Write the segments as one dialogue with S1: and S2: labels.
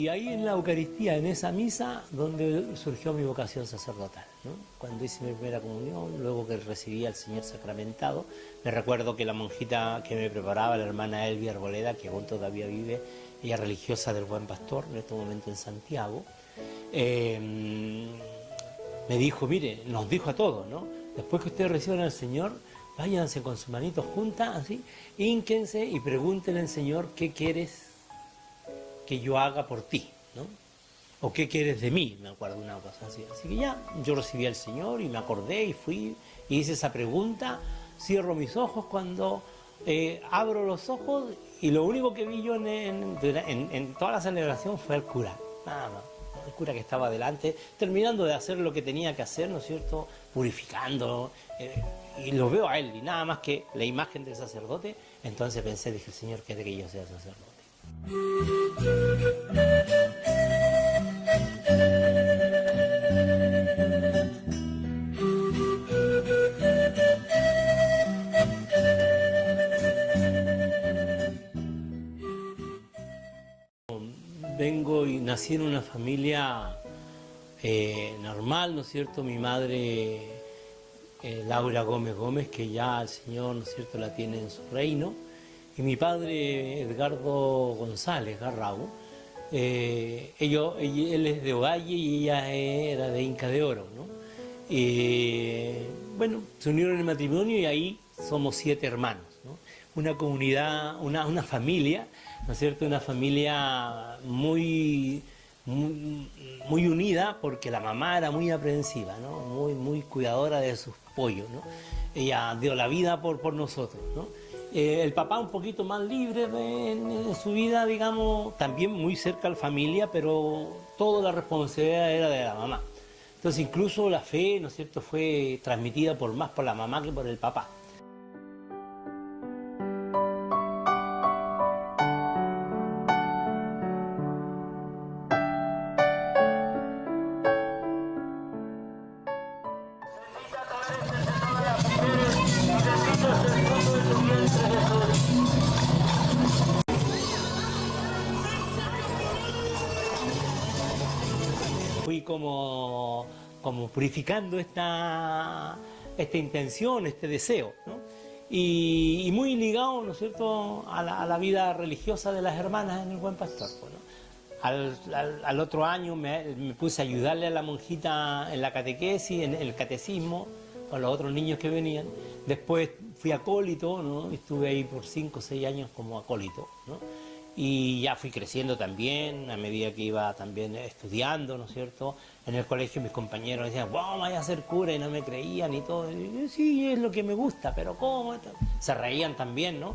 S1: Y ahí en la Eucaristía, en esa misa, donde surgió mi vocación sacerdotal, ¿no? Cuando hice mi primera comunión, luego que recibí al Señor sacramentado, me recuerdo que la monjita que me preparaba, la hermana Elvia Arboleda, que aún todavía vive, ella religiosa del Buen Pastor, en este momento en Santiago, me dijo, mire, nos dijo a todos, ¿no? Después que ustedes reciban al Señor, váyanse con sus manitos juntas, así, hínquense y pregúntenle al Señor qué quieres que yo haga por ti, ¿no? O qué quieres de mí, me acuerdo una cosa así. Así que ya, yo recibí al Señor y me acordé y fui y hice esa pregunta, cierro mis ojos cuando abro los ojos y lo único que vi yo en toda la celebración fue el cura, nada más. El cura que estaba delante, terminando de hacer lo que tenía que hacer, ¿no es cierto?, purificando, y lo veo a él, y nada más que la imagen del sacerdote. Entonces pensé, dije, el Señor quiere que yo sea sacerdote. Vengo y nací en una familia normal, ¿no es cierto? Mi madre, Laura Gómez Gómez, que ya el Señor, ¿no es cierto?, la tiene en su reino. Y mi padre, Edgardo González Garrau, él es de Ovalle y ella era de Inca de Oro, ¿no? Bueno, se unieron en matrimonio y ahí somos 7 hermanos, ¿no? Una comunidad, una familia, ¿no es cierto?, una familia muy unida, porque la mamá era muy aprensiva, ¿no? Muy cuidadora de sus pollos, ¿no? Ella dio la vida por nosotros, ¿no? El papá un poquito más libre en su vida, digamos, también muy cerca a la familia, pero toda la responsabilidad era de la mamá. Entonces incluso la fe, ¿no es cierto?, fue transmitida más por la mamá que por el papá. Fui como purificando esta intención, este deseo, ¿no? Y muy ligado, ¿no es cierto?, a la vida religiosa de las hermanas en el Buen Pastor, ¿no? Al otro año me puse a ayudarle a la monjita en la catequesis, en el catecismo, con los otros niños que venían. Después fui acólito, ¿no? Estuve ahí por 5 o 6 años como acólito, ¿no? Y ya fui creciendo también, a medida que iba también estudiando, ¿no es cierto? En el colegio mis compañeros decían, wow, vaya a ser cura, y no me creían y todo. Y yo, sí, es lo que me gusta, pero ¿cómo? Se reían también, ¿no?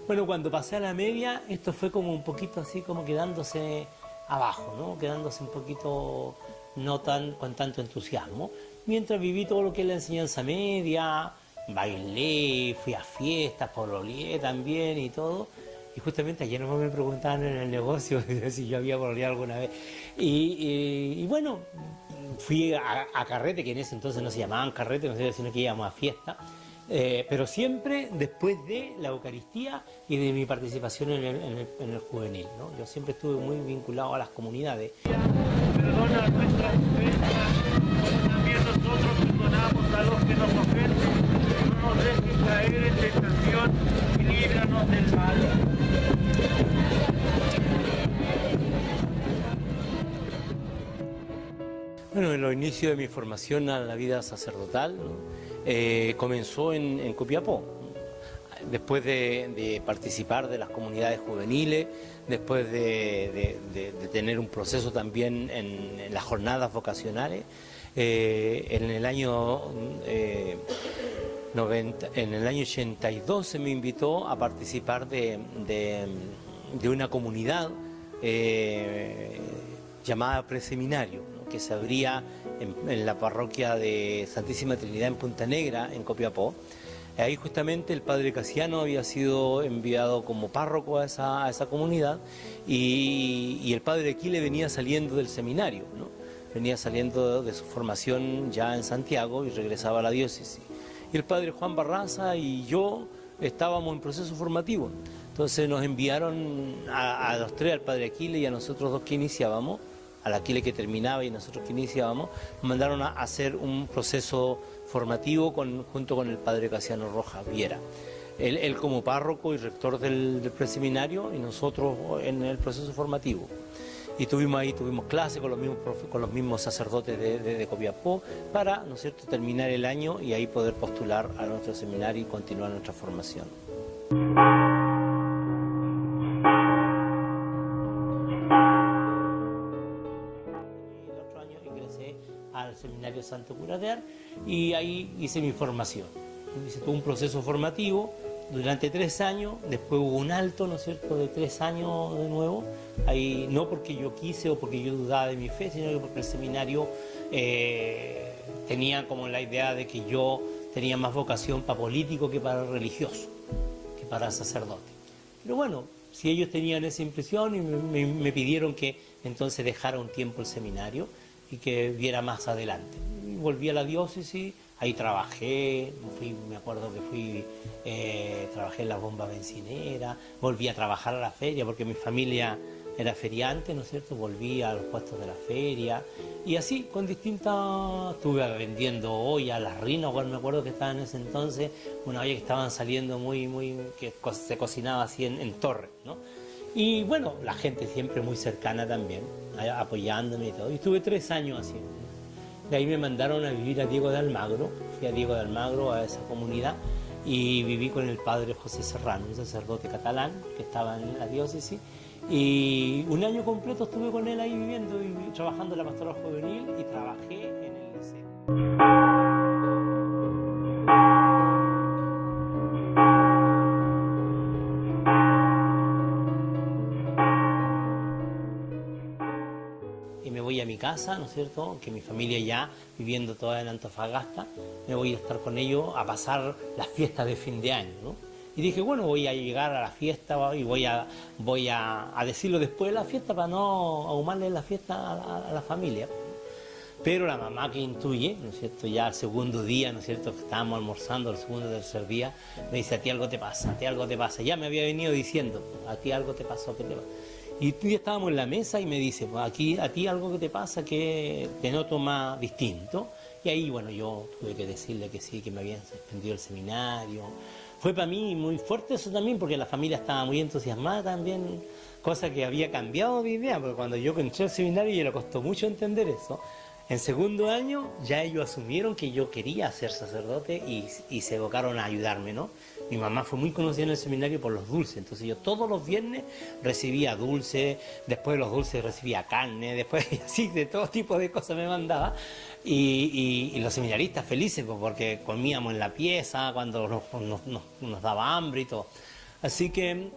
S1: Bueno, cuando pasé a la media, esto fue como un poquito así, como quedándose abajo, ¿no? Quedándose un poquito no con tanto entusiasmo. Mientras viví todo lo que es la enseñanza media, bailé, fui a fiestas, pololeé también y todo. Y justamente ayer no me preguntaban en el negocio si yo había pololeado alguna vez. Y bueno, fui a carrete, que en ese entonces no se llamaban carrete, no sé, sino que íbamos a fiesta. Pero siempre después de la Eucaristía y de mi participación en el juvenil, ¿no? Yo siempre estuve muy vinculado a las comunidades.
S2: Perdona nuestras ofensas, también nosotros perdonamos a los que nos ofenden. No nos dejes caer en tentación y líbranos del mal.
S1: Bueno, en los inicios de mi formación a la vida sacerdotal, ¿no? Comenzó en Copiapó. Después de participar de las comunidades juveniles, después de tener un proceso también en las jornadas vocacionales, en el año 82 se me invitó a participar de una comunidad llamada Preseminario, ¿no?, que se abría en la parroquia de Santísima Trinidad en Punta Negra, en Copiapó. Ahí justamente el padre Casiano había sido enviado como párroco a esa comunidad y el padre Aquile venía saliendo del seminario, ¿no? Venía saliendo de su formación ya en Santiago y regresaba a la diócesis. Y el padre Juan Barraza y yo estábamos en proceso formativo. Entonces nos enviaron a los tres, al padre Aquiles y a nosotros dos que iniciábamos, al Aquiles que terminaba y nosotros que iniciábamos, nos mandaron a hacer un proceso formativo junto con el padre Casiano Rojas Viera. Él como párroco y rector del preseminario y nosotros en el proceso formativo. Y tuvimos clases con los mismos sacerdotes de Copiapó para, ¿no es cierto?, terminar el año y ahí poder postular a nuestro seminario y continuar nuestra formación. El otro año ingresé al seminario Santo Cura de Ars y ahí hice mi formación. Hice todo un proceso formativo durante 3 años, después hubo un alto, ¿no es cierto?, de 3 años de nuevo, ahí no porque yo quise o porque yo dudaba de mi fe, sino que porque el seminario tenía como la idea de que yo tenía más vocación para político que para religioso, que para sacerdote. Pero bueno, si ellos tenían esa impresión y me pidieron que entonces dejara un tiempo el seminario y que viera más adelante. Y volví a la diócesis. Ahí trabajé, me acuerdo que trabajé en la bomba bencinera, volví a trabajar a la feria porque mi familia era feriante, ¿no es cierto? Volví a los puestos de la feria y así con estuve vendiendo ollas, las rinas, me acuerdo que estaban en ese entonces, una olla que estaban saliendo que se cocinaba así en torre, ¿no? Y bueno, la gente siempre muy cercana también, apoyándome y todo. Y estuve 3 años así. De ahí me mandaron a vivir a Diego de Almagro, fui a Diego de Almagro, a esa comunidad, y viví con el padre José Serrano, un sacerdote catalán que estaba en la diócesis, y un año completo estuve con él ahí viviendo y trabajando en la pastoral juvenil y trabajé en el liceo. Y me voy a mi casa, ¿no es cierto?, que mi familia ya viviendo toda en Antofagasta, me voy a estar con ellos a pasar las fiestas de fin de año, ¿no? Y dije, bueno, voy a llegar a la fiesta y voy a decirlo después de la fiesta para no ahumarle la fiesta a la familia. Pero la mamá que intuye, ¿no es cierto?, ya al segundo día, ¿no es cierto?, que estábamos almorzando, el segundo o tercer día, me dice, a ti algo te pasa, a ti algo te pasa. Ya me había venido diciendo, a ti algo te pasó, ¿qué te pasa? Y ya estábamos en la mesa y me dice, pues aquí a ti algo que te pasa que te noto más distinto. Y ahí, bueno, yo tuve que decirle que sí, que me habían suspendido el seminario. Fue para mí muy fuerte eso también, porque la familia estaba muy entusiasmada también, cosa que había cambiado de idea, porque cuando yo entré al seminario y le costó mucho entender eso. En segundo año ya ellos asumieron que yo quería ser sacerdote y se evocaron a ayudarme, ¿no? Mi mamá fue muy conocida en el seminario por los dulces, entonces yo todos los viernes recibía dulces, después de los dulces recibía carne, después así de todo tipo de cosas me mandaba. Y los seminaristas felices pues, porque comíamos en la pieza cuando nos daba hambre y todo. Así que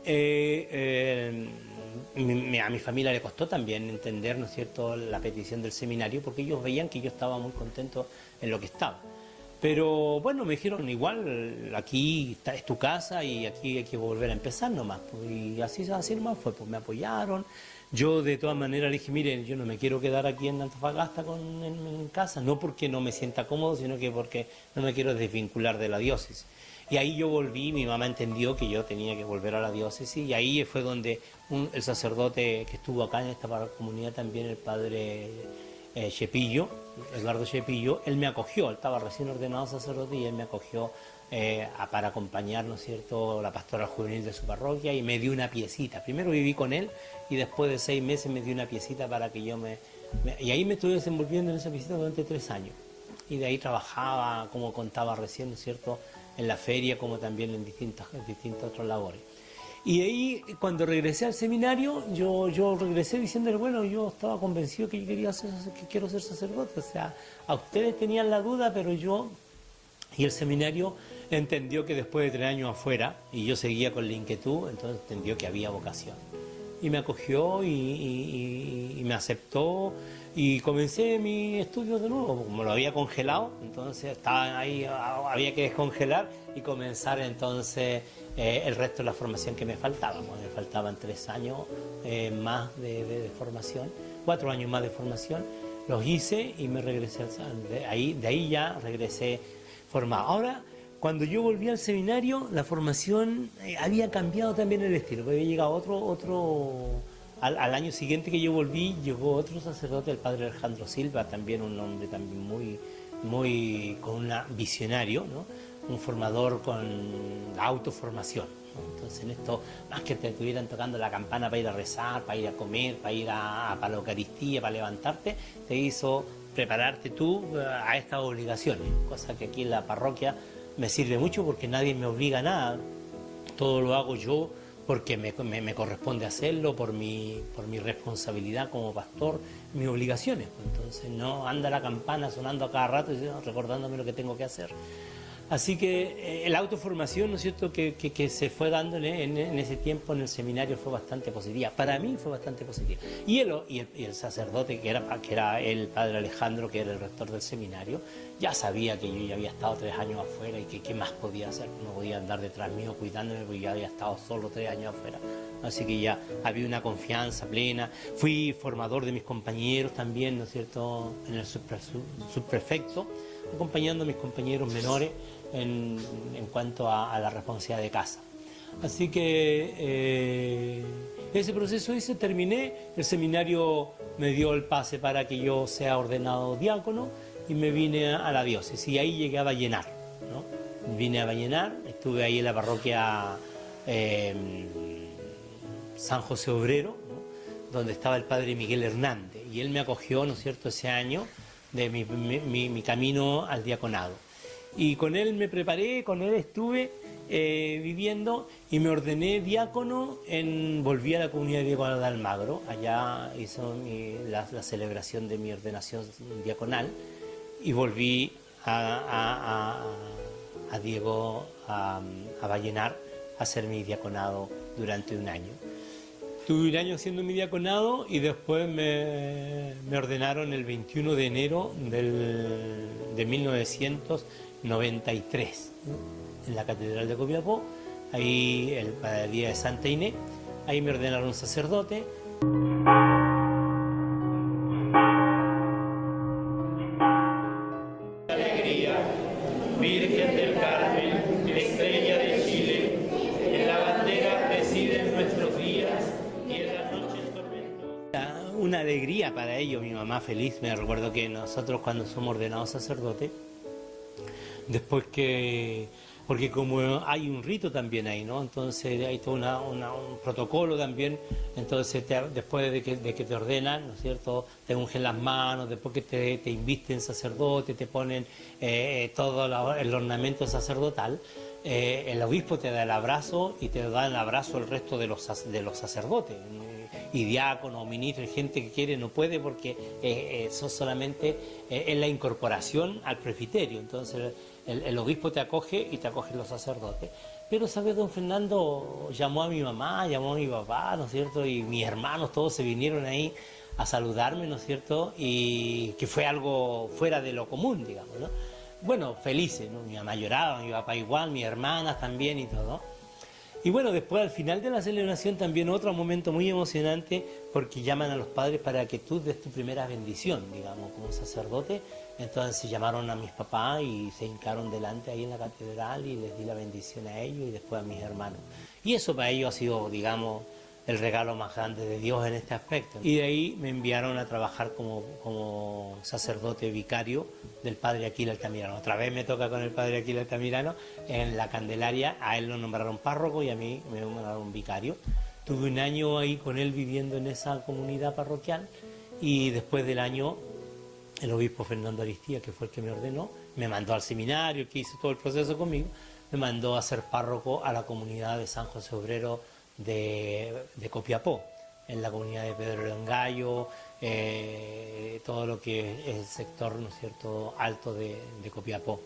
S1: a mi familia le costó también entender, ¿no es cierto?, la petición del seminario, porque ellos veían que yo estaba muy contento en lo que estaba. Pero bueno, me dijeron, igual, aquí es tu casa y aquí hay que volver a empezar nomás. Pues, y así nomás fue, pues me apoyaron. Yo de todas maneras le dije, miren, yo no me quiero quedar aquí en Antofagasta en casa, no porque no me sienta cómodo, sino que porque no me quiero desvincular de la diócesis. Y ahí yo volví, mi mamá entendió que yo tenía que volver a la diócesis y ahí fue donde el sacerdote que estuvo acá en esta comunidad también, el padre Chepillo, Eduardo Chepillo, él me acogió, él estaba recién ordenado sacerdote y él me acogió para acompañar, ¿no es cierto?, la pastoral juvenil de su parroquia y me dio una piecita. Primero viví con él y después de 6 meses me dio una piecita para que yo y ahí me estuve desenvolviendo en esa piecita durante 3 años. Y de ahí trabajaba, como contaba recién, ¿no es cierto?, en la feria como también en distintas otras labores. Y ahí, cuando regresé al seminario, yo regresé diciéndole, bueno, yo estaba convencido que yo que quiero ser sacerdote. O sea, a ustedes tenían la duda, pero yo... Y el seminario entendió que después de 3 años afuera, y yo seguía con la inquietud, entonces entendió que había vocación. Y me acogió y me aceptó y comencé mi estudio de nuevo, como lo había congelado, entonces estaba ahí, había que descongelar y comenzar entonces el resto de la formación que me faltaba. Me faltaban 3 años más de formación, 4 años más de formación, los hice y me regresé de ahí ya regresé formado. Ahora, cuando yo volví al seminario, la formación había cambiado también el estilo, porque había llegado al año siguiente que yo volví, llegó otro sacerdote, el padre Alejandro Silva, también un hombre también con un visionario, ¿no? Un formador con la autoformación, ¿no? Entonces en esto, más que te estuvieran tocando la campana para ir a rezar, para ir a comer, para ir para la Eucaristía, para levantarte, te hizo prepararte tú a estas obligaciones, cosa que aquí en la parroquia me sirve mucho porque nadie me obliga a nada, todo lo hago yo porque me corresponde hacerlo, por mi responsabilidad como pastor, mis obligaciones. Entonces no anda la campana sonando a cada rato y recordándome lo que tengo que hacer. Así que la autoformación, ¿no es cierto?, que se fue dando en ese tiempo en el seminario fue bastante positiva. Para mí fue bastante positiva. Y el sacerdote, que era el padre Alejandro, que era el rector del seminario, ya sabía que yo ya había estado 3 años afuera y que qué más podía hacer. No podía andar detrás mío cuidándome porque yo había estado solo 3 años afuera. Así que ya había una confianza plena. Fui formador de mis compañeros también, ¿no es cierto?, en el subprefecto, acompañando a mis compañeros menores en cuanto a la responsabilidad de casa. Así que ese proceso terminé, el seminario me dio el pase para que yo sea ordenado diácono y me vine a la diócesis y ahí llegué a Vallenar, ¿no? Vine a Vallenar, estuve ahí en la parroquia San José Obrero, ¿no?, donde estaba el padre Miguel Hernández, y él me acogió, ¿no es cierto?, ese año de mi camino al diaconado. Y con él me preparé, con él estuve viviendo y me ordené diácono, volví a la comunidad diaconal de Almagro, allá hizo la celebración de mi ordenación diaconal y volví a Vallenar a hacer mi diaconado durante un año. Tuve un año haciendo mi diaconado y después me ordenaron el 21 de enero de 1993 en la Catedral de Copiapó, ahí para el día de Santa Inés, ahí me ordenaron sacerdote. Alegría, Virgen del Carmen, estrella de Chile, en la bandera presiden nuestros días y en las noches tormentosas. Una alegría para ellos, mi mamá feliz. Me recuerdo que nosotros cuando somos ordenados sacerdotes, después porque como hay un rito también ahí, ¿no? Entonces hay todo un protocolo también, entonces después de que te ordenan, ¿no es cierto?, te ungen las manos, después que te invisten sacerdote, te ponen todo el ornamento sacerdotal, el obispo te da el abrazo y te da el abrazo el resto de los sacerdotes, y diáconos, ministros, gente que quiere no puede porque eso solamente es la incorporación al presbiterio. Entonces el obispo te acoge y te acogen los sacerdotes. Pero, ¿sabes? Don Fernando llamó a mi mamá, llamó a mi papá, ¿no es cierto? Y mis hermanos todos se vinieron ahí a saludarme, ¿no es cierto? Y que fue algo fuera de lo común, digamos, ¿no? Bueno, felices, ¿no? Mi mamá lloraba, mi papá igual, mis hermanas también y todo. Y bueno, después al final de la celebración también otro momento muy emocionante, porque llaman a los padres para que tú des tu primera bendición, digamos, como sacerdote. Entonces llamaron a mis papás y se hincaron delante ahí en la catedral y les di la bendición a ellos y después a mis hermanos. Y eso para ellos ha sido, digamos, el regalo más grande de Dios en este aspecto. Y de ahí me enviaron a trabajar como sacerdote vicario del padre Aquila Altamirano. Otra vez me toca con el padre Aquila Altamirano en la Candelaria. A él lo nombraron párroco y a mí me nombraron vicario. Tuve un año ahí con él viviendo en esa comunidad parroquial y después del año el obispo Fernando Aristía, que fue el que me ordenó, me mandó al seminario, que hizo todo el proceso conmigo, me mandó a ser párroco a la comunidad de San José Obrero de Copiapó, en la comunidad de Pedro del Gallo, todo lo que es el sector, ¿no es cierto?, alto de Copiapó.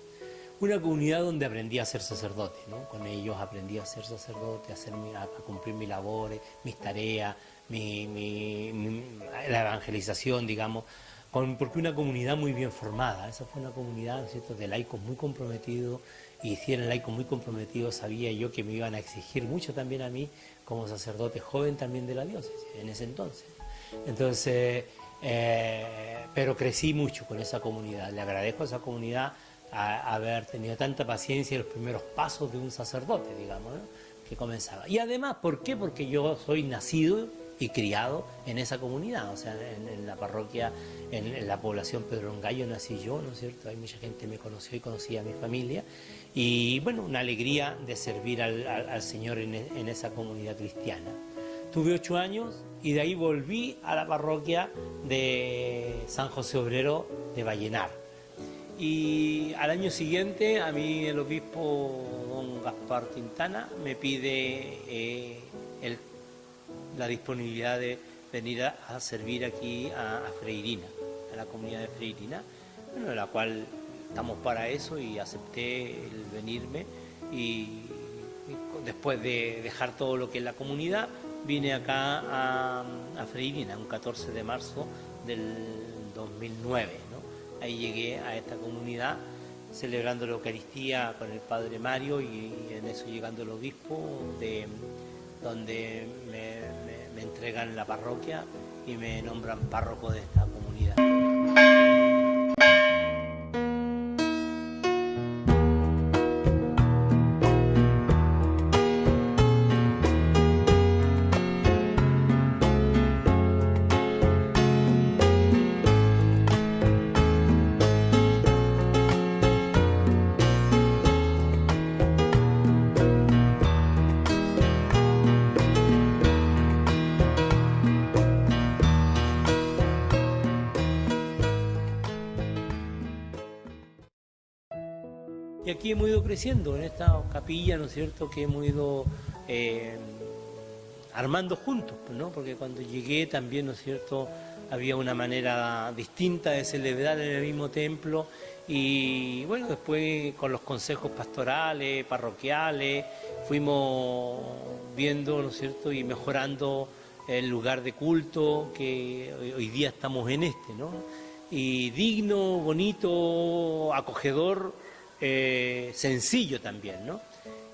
S1: Una comunidad donde aprendí a ser sacerdote, ¿no? Con ellos aprendí a ser sacerdote, a cumplir mis labores, mis tareas, la evangelización, digamos, porque una comunidad muy bien formada. Esa fue una comunidad, ¿no es cierto?, de laicos muy comprometidos, y si eran laicos muy comprometidos sabía yo que me iban a exigir mucho también a mí como sacerdote joven también de la diócesis en ese entonces. Entonces, pero crecí mucho con esa comunidad, le agradezco a esa comunidad haber tenido tanta paciencia en los primeros pasos de un sacerdote, digamos, ¿no? Que comenzaba. Y además, ¿por qué? Porque yo soy nacido y criado en esa comunidad, o sea, en la parroquia, en la población Pedro Gallo nací yo, ¿no es cierto? Hay mucha gente que me conoció y conocía a mi familia, y bueno, una alegría de servir al Señor en esa comunidad cristiana. Tuve 8 años y de ahí volví a la parroquia de San José Obrero de Vallenar. Y al año siguiente a mí el obispo don Gaspar Quintana me pide la disponibilidad de venir a servir aquí a Freirina, a la comunidad de Freirina, bueno, en la cual estamos para eso, y acepté el venirme, y después de dejar todo lo que es la comunidad, vine acá a Freirina, un 14 de marzo del 2009, ¿no? Ahí llegué a esta comunidad celebrando la Eucaristía con el Padre Mario, y en eso llegando el obispo, donde me entregan la parroquia y me nombran párroco de esta comunidad. Y aquí hemos ido creciendo en esta capilla, ¿no es cierto?, que hemos ido armando juntos, ¿no? Porque cuando llegué también, ¿no es cierto?, había una manera distinta de celebrar en el mismo templo, y bueno, después con los consejos pastorales, parroquiales, fuimos viendo, ¿no es cierto?, y mejorando el lugar de culto, que hoy día estamos en este, ¿no? Y digno, bonito, acogedor, sencillo también, ¿no?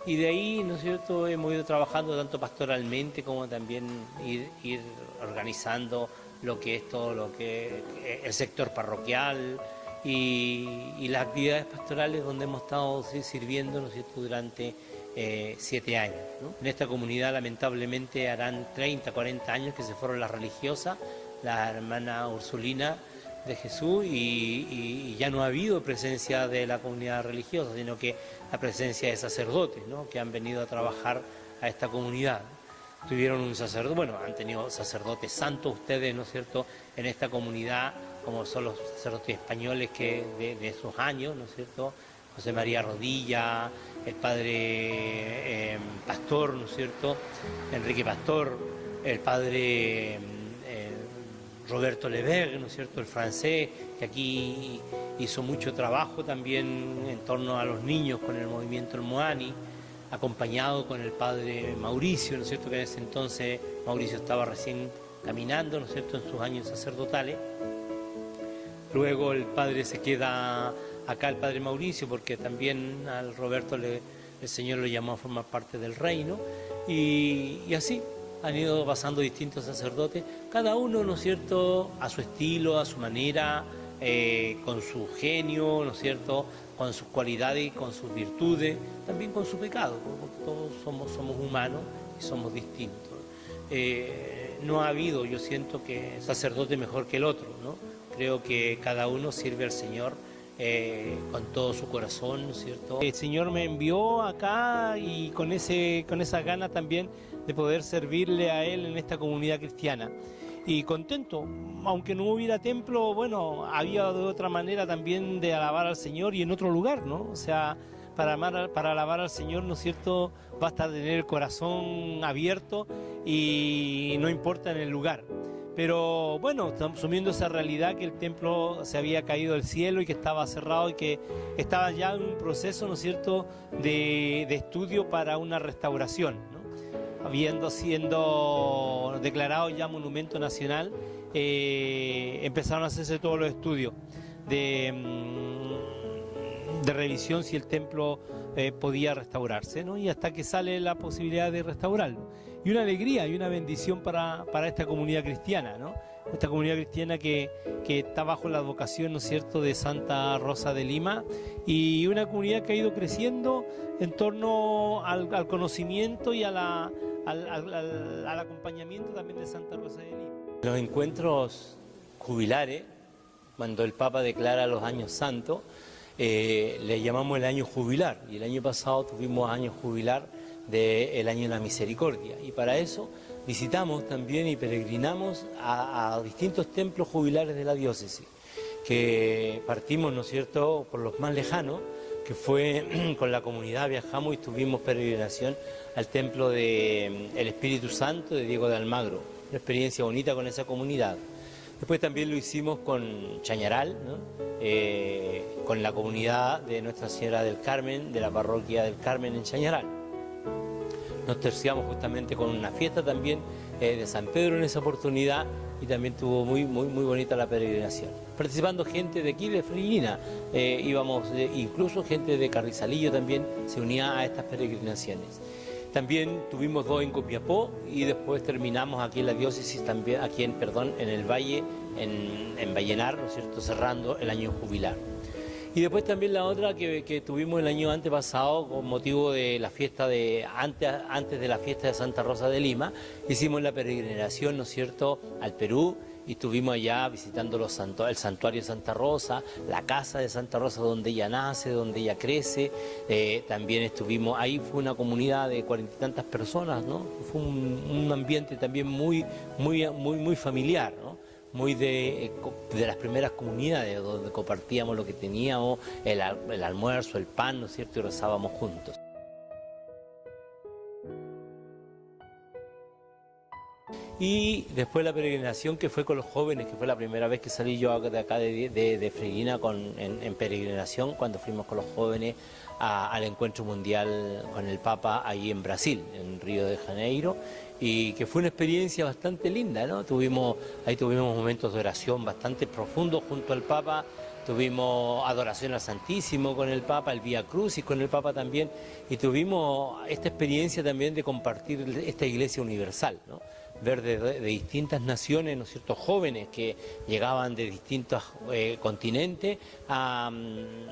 S1: Y de ahí, ¿no es cierto?, hemos ido trabajando tanto pastoralmente como también ir organizando lo que es todo lo que es el sector parroquial y las actividades pastorales donde hemos estado sirviendo, ¿no es cierto?, durante 7 años, ¿no? En esta comunidad lamentablemente harán 30, 40 años que se fueron las religiosas, la hermana Ursulina de Jesús, y ya no ha habido presencia de la comunidad religiosa, sino que la presencia de sacerdotes, ¿no?, que han venido a trabajar a esta comunidad. Tuvieron un sacerdote, bueno, han tenido sacerdotes santos ustedes, ¿no es cierto?, en esta comunidad, como son los sacerdotes españoles que de esos años, ¿no es cierto?, José María Rodilla, el padre Pastor, ¿no es cierto?, Enrique Pastor, el padre Roberto Leberg, ¿no es cierto?, el francés, que aquí hizo mucho trabajo también en torno a los niños con el movimiento El Moani, acompañado con el padre Mauricio, ¿no es cierto?, que en ese entonces Mauricio estaba recién caminando, ¿no es cierto?, en sus años sacerdotales. Luego el padre se queda acá, el padre Mauricio, porque también al Roberto el Señor lo llamó a formar parte del reino, y así han ido pasando distintos sacerdotes, cada uno, ¿no es cierto?, a su estilo, a su manera, con su genio, ¿no es cierto?, con sus cualidades y con sus virtudes, también con su pecado, porque todos somos humanos y somos distintos. No ha habido, yo siento, que sacerdote mejor que el otro, ¿no? Creo que cada uno sirve al Señor con todo su corazón, ¿no es cierto? El Señor me envió acá, y con esa gana también de poder servirle a Él en esta comunidad cristiana. Y contento, aunque no hubiera templo, bueno, había de otra manera también de alabar al Señor y en otro lugar, ¿no? O sea, para alabar al Señor, ¿no es cierto?, basta tener el corazón abierto y no importa en el lugar. Pero bueno, estamos asumiendo esa realidad que el templo se había caído del cielo y que estaba cerrado y que estaba ya en un proceso, ¿no es cierto?, de estudio para una restauración, ¿no? Habiendo siendo declarado ya monumento nacional, empezaron a hacerse todos los estudios de revisión si el templo podía restaurarse, ¿no? Y hasta que sale la posibilidad de restaurarlo. Y una alegría y una bendición para esta comunidad cristiana, ¿no? esta comunidad cristiana que está bajo la advocación, ¿no es cierto?, de Santa Rosa de Lima, y una comunidad que ha ido creciendo en torno al conocimiento y al acompañamiento también de Santa Rosa de Lima. Los encuentros jubilares, cuando el Papa declara los años santos, le llamamos el año jubilar, y el año pasado tuvimos año jubilar del año de la misericordia, y para eso visitamos también y peregrinamos a distintos templos jubilares de la diócesis, que partimos, ¿no es cierto?, por los más lejanos, que fue con la comunidad, viajamos y tuvimos peregrinación al templo del Espíritu Santo de Diego de Almagro, una experiencia bonita con esa comunidad. Después también lo hicimos con Chañaral, ¿no? Con la comunidad de Nuestra Señora del Carmen, de la parroquia del Carmen en Chañaral. Nos terciamos justamente con una fiesta también de San Pedro en esa oportunidad, y también estuvo muy bonita la peregrinación. Participando gente de aquí, de Freirina, íbamos, incluso gente de Carrizalillo también se unía a estas peregrinaciones. También tuvimos 2 en Copiapó y después terminamos aquí en la diócesis, también aquí en el Valle, en Vallenar, ¿no es cierto?, cerrando el año jubilar. Y después también la otra que tuvimos el año antepasado con motivo de la fiesta antes de la fiesta de Santa Rosa de Lima, hicimos la peregrinación, ¿no es cierto?, al Perú, y estuvimos allá visitando el santuario de Santa Rosa, la casa de Santa Rosa donde ella nace, donde ella crece. También estuvimos, ahí fue una comunidad de 40 y tantas personas, ¿no? Fue un ambiente también muy familiar, ¿no? Muy de las primeras comunidades, donde compartíamos lo que teníamos, el almuerzo, el pan, ¿no es cierto?, y rezábamos juntos. Y después la peregrinación que fue con los jóvenes, que fue la primera vez que salí yo de acá de Freirina en peregrinación, cuando fuimos con los jóvenes al encuentro mundial con el Papa ahí en Brasil, en Río de Janeiro, y que fue una experiencia bastante linda, ¿no? Ahí tuvimos momentos de oración bastante profundos junto al Papa, tuvimos adoración al Santísimo con el Papa, el Vía Crucis con el Papa también, y tuvimos esta experiencia también de compartir esta iglesia universal, ¿no? Ver de distintas naciones, ¿no es cierto?, jóvenes que llegaban de distintos continentes a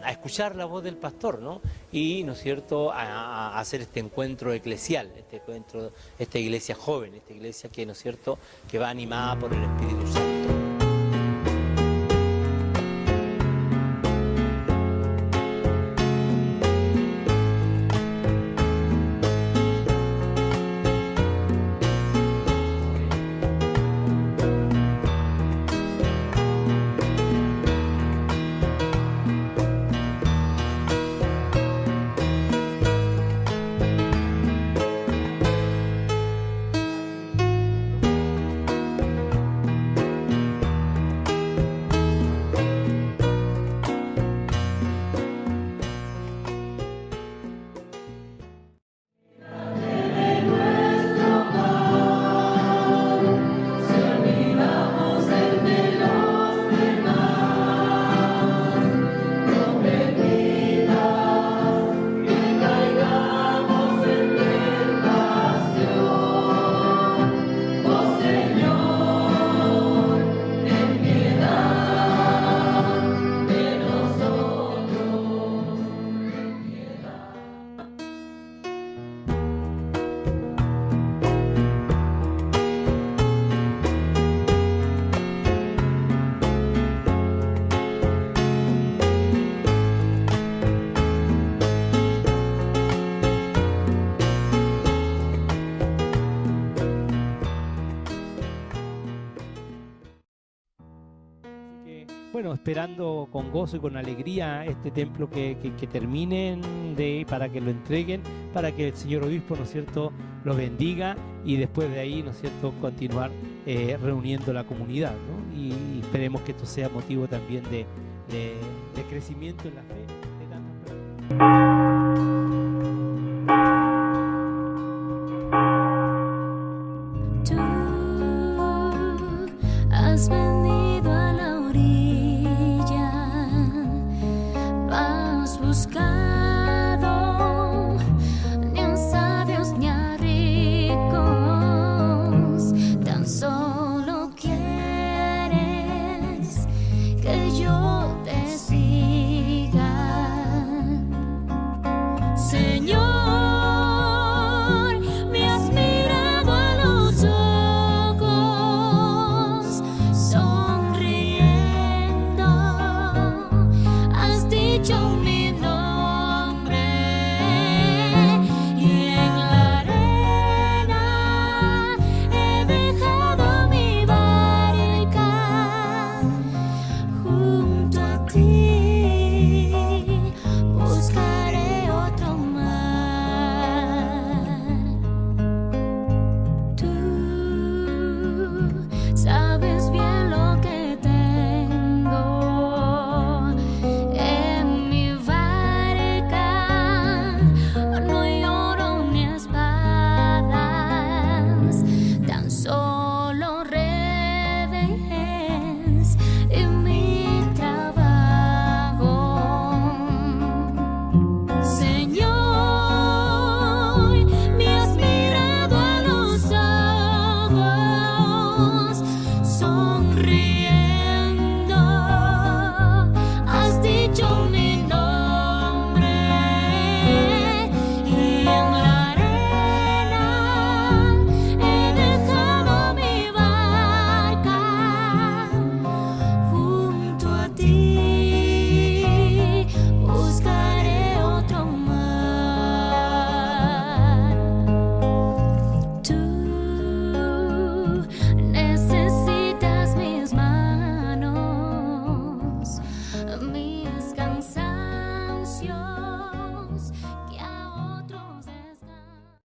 S1: escuchar la voz del pastor, ¿no? Y, ¿no es cierto?, a hacer este encuentro eclesial, esta iglesia joven, esta iglesia que, ¿no es cierto?, que va animada por el Espíritu Santo. Bueno, esperando con gozo y con alegría este templo que terminen para que lo entreguen, para que el señor obispo, ¿no es cierto?, lo bendiga, y después de ahí, ¿no es cierto?, continuar reuniendo la comunidad, ¿no? Y esperemos que esto sea motivo también de crecimiento en la fe de tantas personas.
S3: Tú has